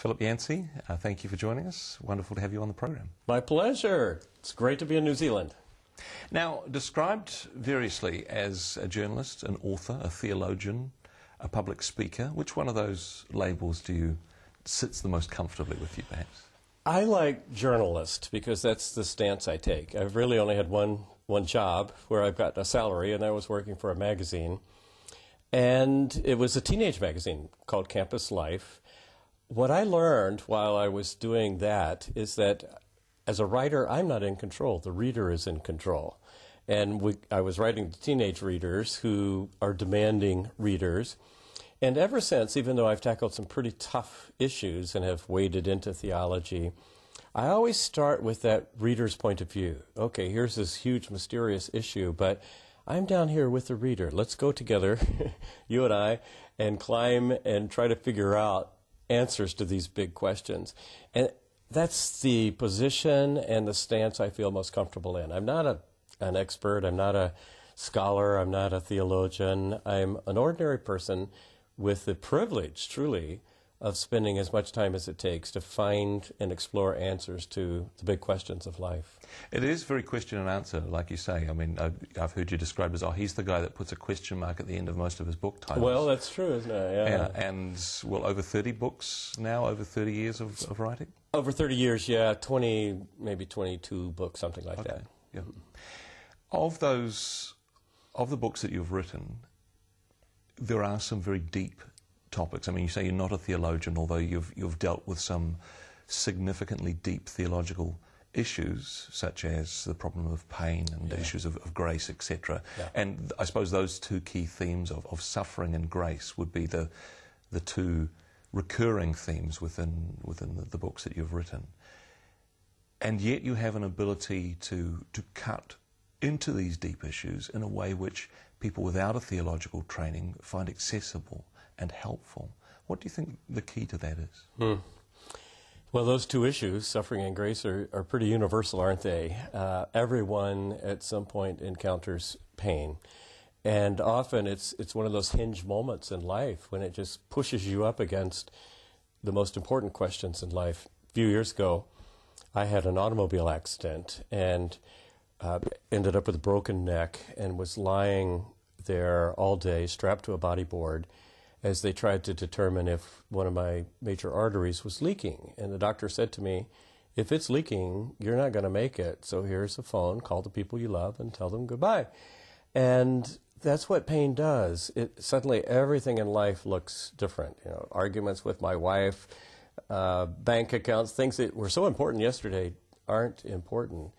Philip Yancey, thank you for joining us. Wonderful to have you on the program. My pleasure. It's great to be in New Zealand. Now, described variously as a journalist, an author, a theologian, a public speaker, which one of those labels sits the most comfortably with you, perhaps? I like journalist because that's the stance I take. I've really only had one job where I've got a salary, and I was working for a magazine. And it was a teenage magazine called Campus Life. What I learned while I was doing that is that as a writer, I'm not in control. The reader is in control. And I was writing to teenage readers who are demanding readers. And ever since, even though I've tackled some pretty tough issues and have waded into theology, I always start with that reader's point of view. Okay, here's this huge, mysterious issue, but I'm down here with the reader. Let's go together, you and I, and climb and try to figure out answers to these big questions. And that's the position and the stance I feel most comfortable in. I'm not an expert. I'm not a scholar. I'm not a theologian. I'm an ordinary person with the privilege, truly, of spending as much time as it takes to find and explore answers to the big questions of life. It is very question and answer, like you say. I mean, I've heard you described as, he's the guy that puts a question mark at the end of most of his book titles. Well, that's true, isn't it? Yeah. And over 30 books now, over 30 years of writing? Over 30 years, yeah. 20, maybe 22 books, something like that. Yeah. Of the books that you've written, there are some very deep topics. I mean, you say you're not a theologian, although you've dealt with some significantly deep theological issues, such as the problem of pain and issues of grace, etc. Yeah. And I suppose those two key themes of suffering and grace would be the two recurring themes within the books that you've written. And yet you have an ability to cut into these deep issues in a way which people without a theological training find accessible and helpful. What do you think the key to that is? Well, those two issues, suffering and grace, are pretty universal, aren't they? Everyone at some point encounters pain. And often it's one of those hinge moments in life when it just pushes you up against the most important questions in life. A few years ago, I had an automobile accident and ended up with a broken neck and was lying there all day strapped to a bodyboard as they tried to determine if one of my major arteries was leaking. And the doctor said to me, if it's leaking, you're not going to make it. So here's a phone, call the people you love and tell them goodbye. And that's what pain does. Suddenly everything in life looks different. You know, arguments with my wife, bank accounts, things that were so important yesterday aren't important.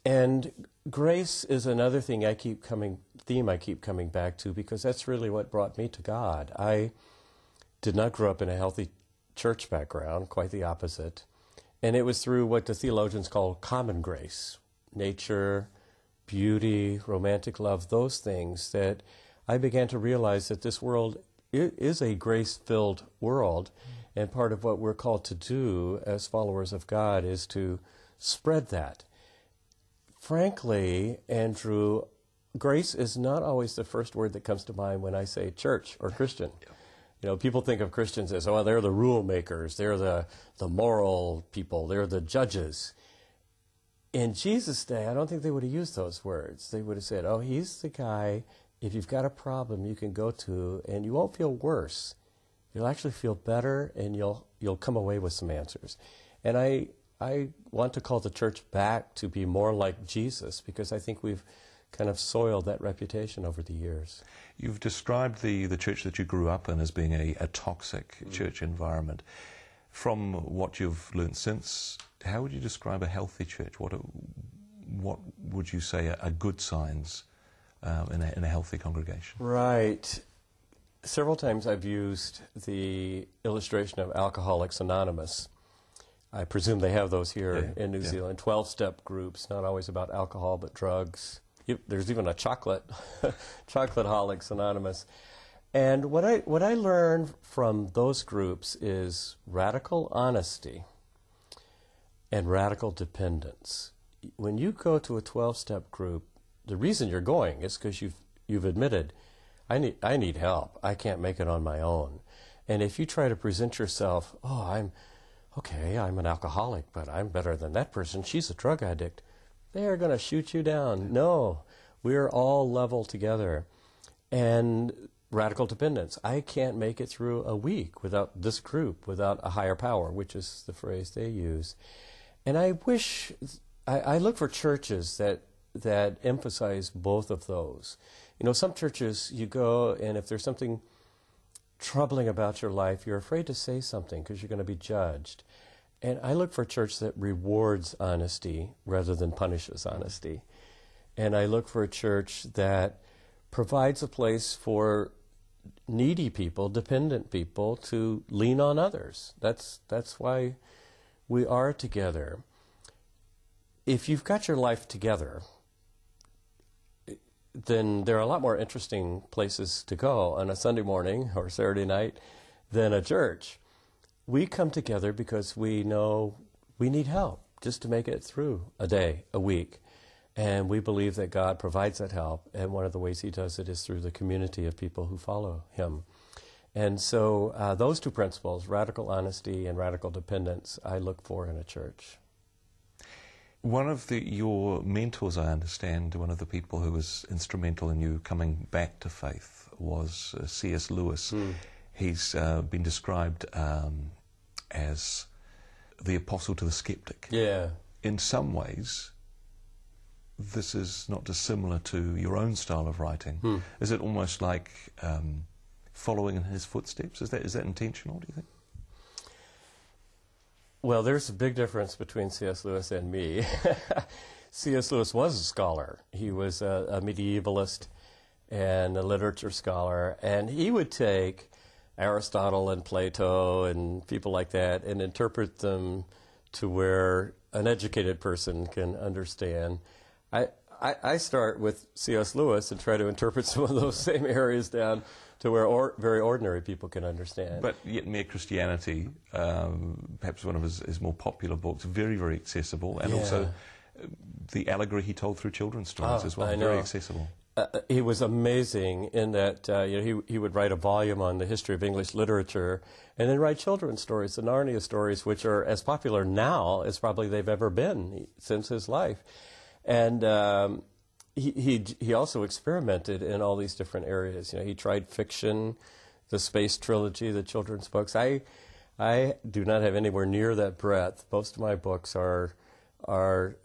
And grace is another theme I keep coming back to, because that's really what brought me to God. I did not grow up in a healthy church background, quite the opposite. And it was through what the theologians call common grace, nature, beauty, romantic love, those things, that I began to realize that this world is a grace-filled world. And part of what we're called to do as followers of God is to spread that. Frankly, Andrew, grace is not always the first word that comes to mind when I say church or Christian. Yeah. You know, people think of Christians as, they're the rule makers, they're the moral people, they're the judges. In Jesus' day, I don't think they would have used those words. They would have said, he's the guy, if you've got a problem, you can go to, and you won't feel worse. You'll actually feel better, and you'll come away with some answers. And I want to call the church back to be more like Jesus, because I think we've kind of soiled that reputation over the years. You've described the church that you grew up in as being a toxic church environment. From what you've learned since, how would you describe a healthy church? What would you say are good signs in a healthy congregation? Right. Several times I've used the illustration of Alcoholics Anonymous. I presume they have those here in New Zealand. 12-step groups, not always about alcohol, but drugs. There's even a Chocolateholics Anonymous. And what I learned from those groups is radical honesty and radical dependence. When you go to a 12-step group, the reason you're going is because you've admitted, I need help. I can't make it on my own. And if you try to present yourself, oh, I'm an alcoholic, but I'm better than that person. She's a drug addict. They're going to shoot you down. No, we're all level together. And radical dependence. I can't make it through a week without this group, without a higher power, which is the phrase they use. And I look for churches that emphasize both of those. You know, some churches you go, and if there's something troubling about your life, you're afraid to say something because you're going to be judged. And I look for a church that rewards honesty rather than punishes honesty. And I look for a church that provides a place for needy people, dependent people, to lean on others. That's why we are together. If you've got your life together, then there are a lot more interesting places to go on a Sunday morning or Saturday night than a church. We come together because we know we need help just to make it through a day, a week. And we believe that God provides that help, and one of the ways he does it is through the community of people who follow him. And so those two principles, radical honesty and radical dependence, I look for in a church. One of your mentors, I understand, one of the people who was instrumental in you coming back to faith was C.S. Lewis. He's been described as the apostle to the skeptic. Yeah. In some ways, this is not dissimilar to your own style of writing. Is it almost like following in his footsteps? Is that intentional, do you think? Well, there's a big difference between C.S. Lewis and me. C.S. Lewis was a scholar. He was a medievalist and a literature scholar, and he would take Aristotle and Plato and people like that and interpret them to where an educated person can understand. I start with C.S. Lewis and try to interpret some of those same areas down to where very ordinary people can understand. But yet Mere Christianity, perhaps one of his more popular books, very, very accessible, and also the allegory he told through children's stories as well, very accessible. He was amazing in that he would write a volume on the history of English literature and then write children's stories, the Narnia stories, which are as popular now as probably they've ever been since his life. And he also experimented in all these different areas. You know, he tried fiction, the space trilogy, the children's books. I do not have anywhere near that breadth. Most of my books are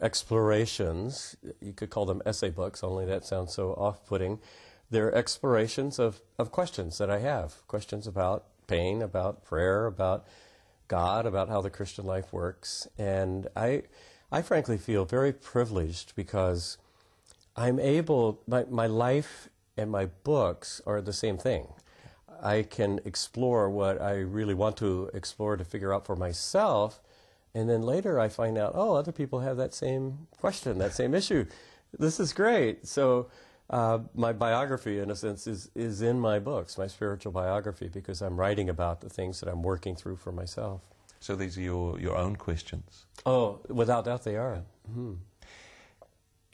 explorations. You could call them essay books, only that sounds so off-putting. They're explorations of questions that I have, questions about pain, about prayer, about God, about how the Christian life works. And I frankly feel very privileged because I'm able, my life and my books are the same thing. I can explore what I really want to explore to figure out for myself, and then later I find out, oh, other people have that same question, that same issue. This is great. So my biography, in a sense, is in my books, my spiritual biography, because I'm writing about the things that I'm working through for myself. So these are your own questions? Oh, without doubt they are. Mm-hmm.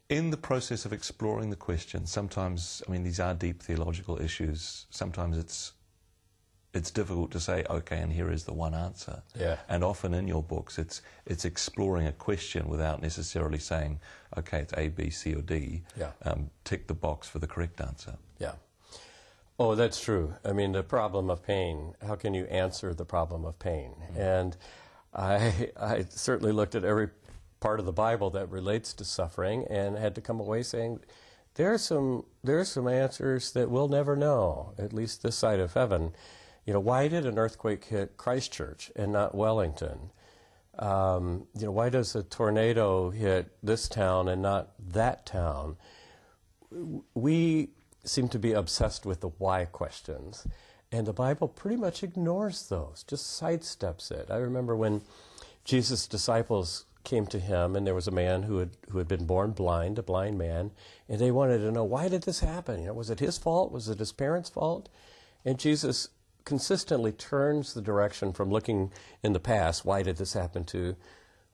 In the process of exploring the questions, sometimes, I mean, these are deep theological issues. Sometimes it's difficult to say, okay, and here is the one answer. Yeah. And often in your books, it's exploring a question without necessarily saying, okay, it's A, B, C, or D. Yeah. Tick the box for the correct answer. Yeah. Oh, that's true. I mean, the problem of pain, how can you answer the problem of pain? Mm-hmm. And I certainly looked at every part of the Bible that relates to suffering and had to come away saying, there are some answers that we'll never know, at least this side of heaven. You know, why did an earthquake hit Christchurch and not Wellington? Why does a tornado hit this town and not that town? We seem to be obsessed with the why questions, and the Bible pretty much ignores those, just sidesteps it. I remember when Jesus' disciples came to him, and there was a man who had been born blind, a blind man, and they wanted to know, why did this happen? You know, was it his fault? Was it his parents' fault? And Jesus consistently turns the direction from looking in the past, why did this happen, to,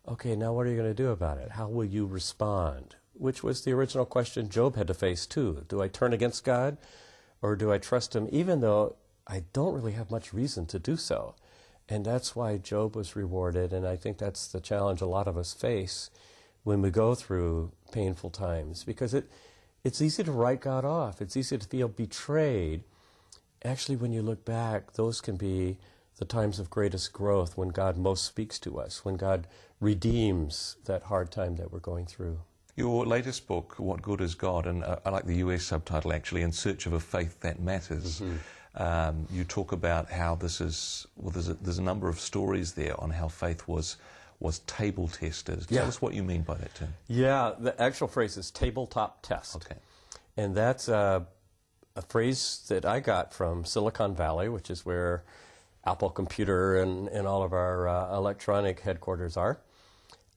okay, now what are you going to do about it? How will you respond? Which was the original question Job had to face too. Do I turn against God, or do I trust him even though I don't really have much reason to do so. And that's why Job was rewarded, and I think that's the challenge a lot of us face when we go through painful times, because it's easy to write God off. It's easy to feel betrayed. Actually, when you look back, those can be the times of greatest growth, when God most speaks to us, when God redeems that hard time that we're going through. Your latest book, What Good Is God, and I like the US subtitle actually, In Search of a Faith That Matters. You talk about how this is, well, there's a number of stories there on how faith was table tested. Tell us what you mean by that, Tim. Yeah, the actual phrase is tabletop test. Okay. And that's a phrase that I got from Silicon Valley, which is where Apple Computer and all of our electronic headquarters are.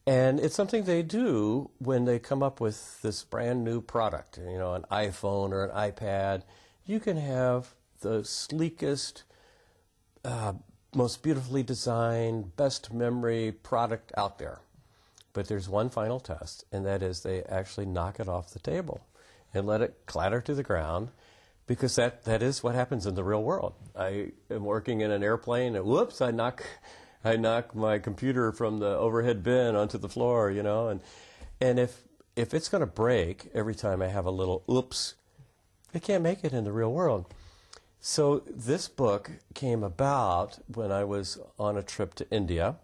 And it's something they do when they come up with this brand new product, you know, an iPhone or an iPad. You can have the sleekest, most beautifully designed, best memory product out there. But there's one final test, and that is they actually knock it off the table and let it clatter to the ground, because that is what happens in the real world. I am working in an airplane, and whoops, I knock my computer from the overhead bin onto the floor, you know, and if it's going to break every time I have a little oops, it can't make it in the real world. So this book came about when I was on a trip to India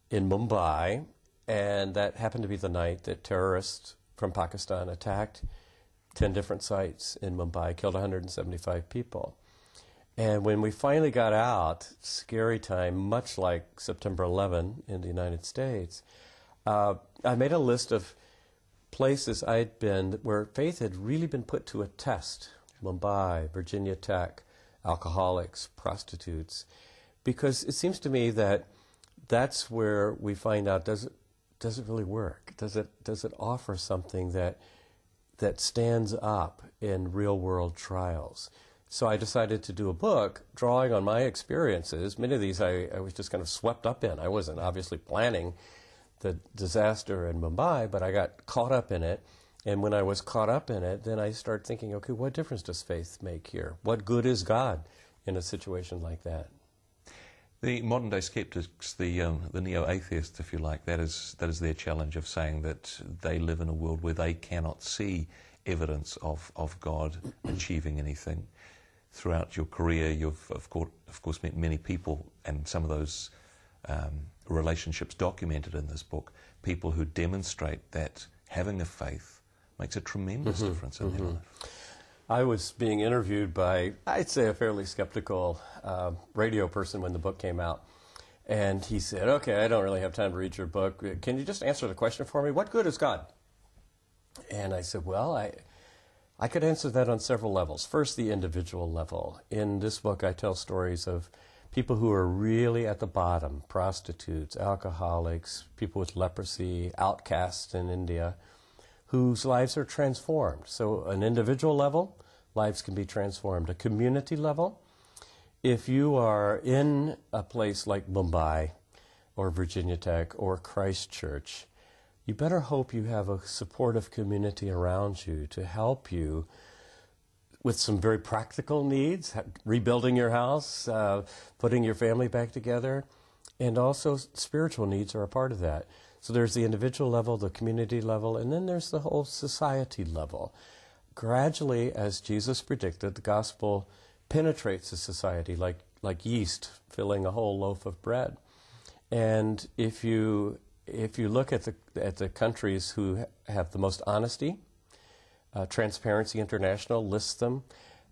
in Mumbai, and that happened to be the night that terrorists from Pakistan attacked 10 different sites in Mumbai, killed 175 people. And when we finally got out, scary time, much like September 11 in the United States, I made a list of places I'd been where faith had really been put to a test. Mumbai, Virginia Tech, alcoholics, prostitutes, because it seems to me that that's where we find out, does it really work? Does it offer something that stands up in real world trials? So I decided to do a book drawing on my experiences. Many of these I was just kind of swept up in. I wasn't obviously planning the disaster in Mumbai, but I got caught up in it. And when I was caught up in it, then I started thinking, okay, what difference does faith make here? What good is God in a situation like that? The modern-day skeptics, the neo-atheists, if you like, that is their challenge of saying that they live in a world where they cannot see evidence of God achieving anything. Throughout your career, you've of course met many people, and some of those relationships documented in this book, people who demonstrate that having a faith makes a tremendous difference in their life. I was being interviewed by, I'd say, a fairly skeptical radio person when the book came out. And he said, okay, I don't really have time to read your book. Can you just answer the question for me? What good is God? And I said, well, I could answer that on several levels. First, the individual level. In this book, I tell stories of people who are really at the bottom, prostitutes, alcoholics, people with leprosy, outcasts in India, whose lives are transformed. So an individual level, lives can be transformed. A community level, if you are in a place like Mumbai or Virginia Tech or Christchurch, you better hope you have a supportive community around you to help you with some very practical needs, rebuilding your house, putting your family back together, and also spiritual needs are a part of that. So there's the individual level, the community level, and then there's the whole society level. Gradually, as Jesus predicted, the gospel penetrates the society like yeast filling a whole loaf of bread. And if you look at the countries who have the most honesty, Transparency International lists them,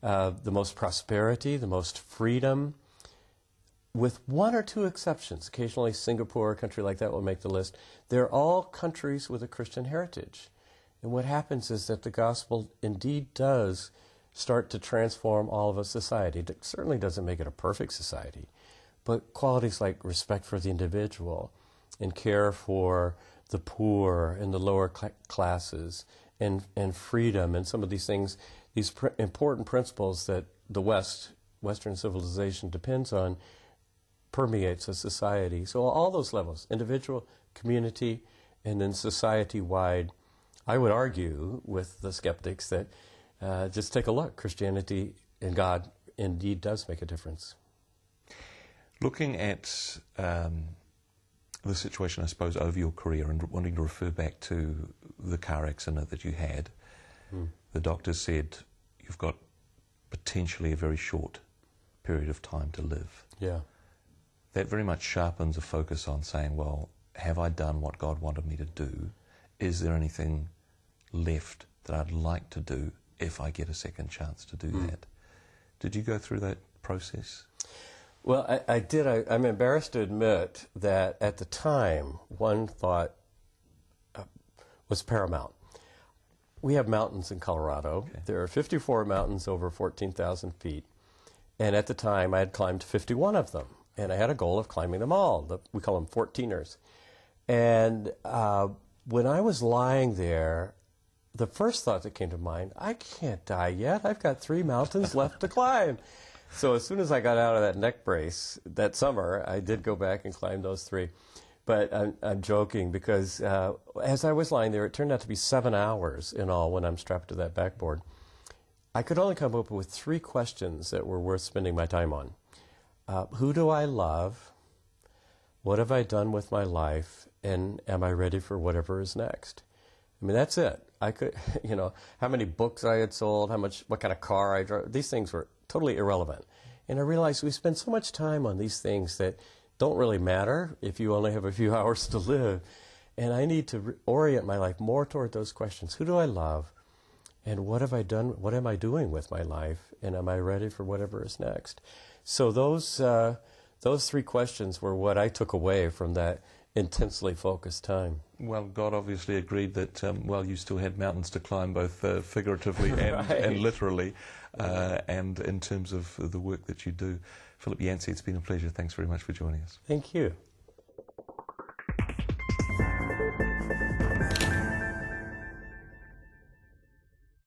the most prosperity, the most freedom, with one or two exceptions. Occasionally Singapore, a country like that, will make the list. They're all countries with a Christian heritage. And what happens is that the gospel indeed does start to transform all of a society. It certainly doesn't make it a perfect society, but qualities like respect for the individual and care for the poor and the lower classes and freedom and some of these things, these important principles that the Western civilization depends on, permeates a society. So all those levels, individual, community, and then society-wide, I would argue with the skeptics that just take a look. Christianity and God indeed does make a difference. Looking at the situation, I suppose, over your career and wanting to refer back to the car accident that you had, the doctor said you've got potentially a very short period of time to live. Yeah. That very much sharpens a focus on saying, well, have I done what God wanted me to do? Is there anything left that I'd like to do if I get a second chance to do that? Did you go through that process? Well, I did. I'm embarrassed to admit that at the time, one thought was paramount. We have mountains in Colorado. Okay. There are 54 mountains over 14,000 feet. And at the time, I had climbed 51 of them. And I had a goal of climbing them all. We call them 14ers. And when I was lying there, the first thought that came to mind, I can't die yet. I've got 3 mountains left to climb. So as soon as I got out of that neck brace that summer, I did go back and climb those 3. But I'm joking because as I was lying there, it turned out to be 7 hours in all when I'm strapped to that backboard. I could only come up with 3 questions that were worth spending my time on. Who do I love? What have I done with my life? And am I ready for whatever is next? I mean, that's it. I could, how many books I had sold, what kind of car I drove. These things were totally irrelevant. And I realized we spend so much time on these things that don't really matter if you only have a few hours to live. And I need to orient my life more toward those questions. Who do I love? And what have I done? What am I doing with my life? And am I ready for whatever is next? So those 3 questions were what I took away from that intensely focused time. Well, God obviously agreed that, you still had mountains to climb, both figuratively and, and literally, and in terms of the work that you do. Philip Yancey, it's been a pleasure. Thanks very much for joining us. Thank you.